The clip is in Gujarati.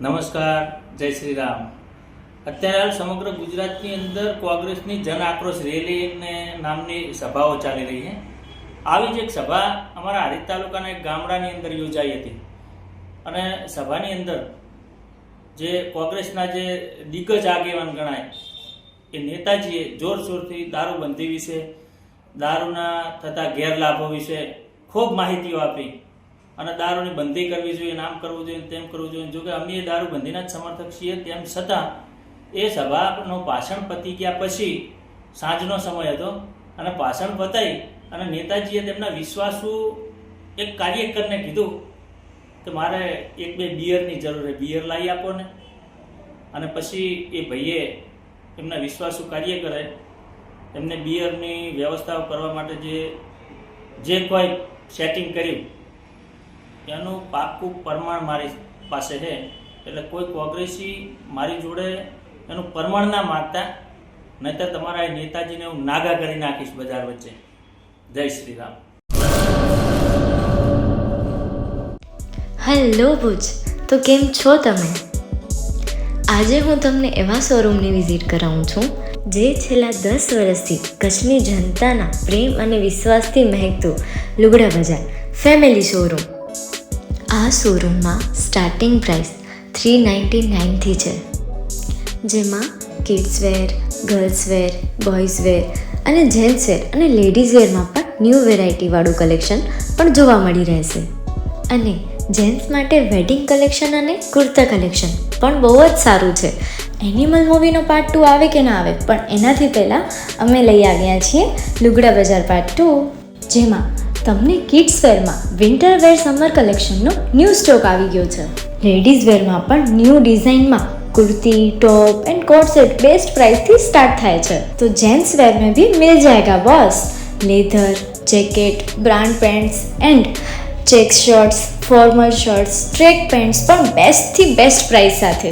નમસ્કાર, જય શ્રી રામ. અત્યારે હાલ સમગ્ર ગુજરાતની અંદર કોંગ્રેસની જન આક્રોશ રેલી નામની સભાઓ ચાલી રહી છે. આવી જ એક સભા અમારા હારીજ તાલુકાના એક ગામડાની અંદર યોજાઈ હતી અને સભાની અંદર જે કોંગ્રેસના જે દિગ્ગજ આગેવાન ગણાય એ નેતાજીએ જોરશોરથી દારૂબંધી વિશે, દારૂના થતા ગેરલાભો વિશે ખૂબ માહિતીઓ આપી અને દારૂની બંધી કરવી જોઈએ, નામ કરવું જોઈએ, તેમ કરવું જોઈએ. જોકે અમે એ દારૂબંધીના જ સમર્થક છીએ, તેમ છતાં એ સભાનો ભાષણ પતી ગયા પછી સાંજનો સમય હતો અને ભાષણ પતાઈ અને નેતાજીએ તેમના વિશ્વાસુ એક કાર્યકરને કીધું કે મારે એક બે બિયરની જરૂર છે, બિયર લાવી આપો ને. અને પછી એ ભાઈએ એમના વિશ્વાસુ કાર્યકરે એમને બિયરની વ્યવસ્થાઓ કરવા માટે જે કોઈ સેટિંગ કર્યું એનું પાક્કું પ્રમાણ મારી પાસે છે. એટલે કોઈ કોંગ્રેસી મારી જોડે એનું પ્રમાણ ના માગતા, નહીંતર તમારા એ નેતાજીને હું નાગા કરી નાખીશ બજાર વચ્ચે. જય શ્રી રામ. હેલો ભુજ, તો કેમ છો તમે? આજે હું તમને એવા શોરૂમની વિઝિટ કરાવું છું જે છેલ્લા 10 વર્ષથી કચ્છની જનતાના પ્રેમ અને વિશ્વાસથી મહેકતું લુગડા બજાર ફેમિલી શોરૂમ. આ શોરૂમમાં સ્ટાર્ટિંગ પ્રાઇસ 399થી છે, જેમાં kids wear, girls wear, boys wear અને જેન્ટ્સ વેર અને લેડીઝ વેરમાં પણ ન્યૂ વેરાયટીવાળું કલેક્શન પણ જોવા મળી રહેશે. અને જેન્ટ્સ માટે વેડિંગ કલેક્શન અને કુર્તા કલેક્શન પણ બહુ જ સારું છે. એનિમલ મૂવીનો પાર્ટ 2 આવે કે ના આવે, પણ એનાથી પહેલાં અમે લઈ આવ્યા છીએ લુગડા બજાર પાર્ટ 2, જેમાં તમને કિડ્સ વેરમાં વિન્ટર વેર સમર કલેક્શનનો ન્યૂ સ્ટોક આવી ગયો છે. લેડીઝ વેરમાં પણ ન્યૂ ડિઝાઇનમાં kurti, top and coat set best price थी स्टार्ट થાય છે. तो जेंट्स वेयर में भी मिल जाएगा boss. Leather, jacket, brand pants and check shirts, formal shirts, track pants પણ બેસ્ટથી બેસ્ટ પ્રાઇસ સાથે.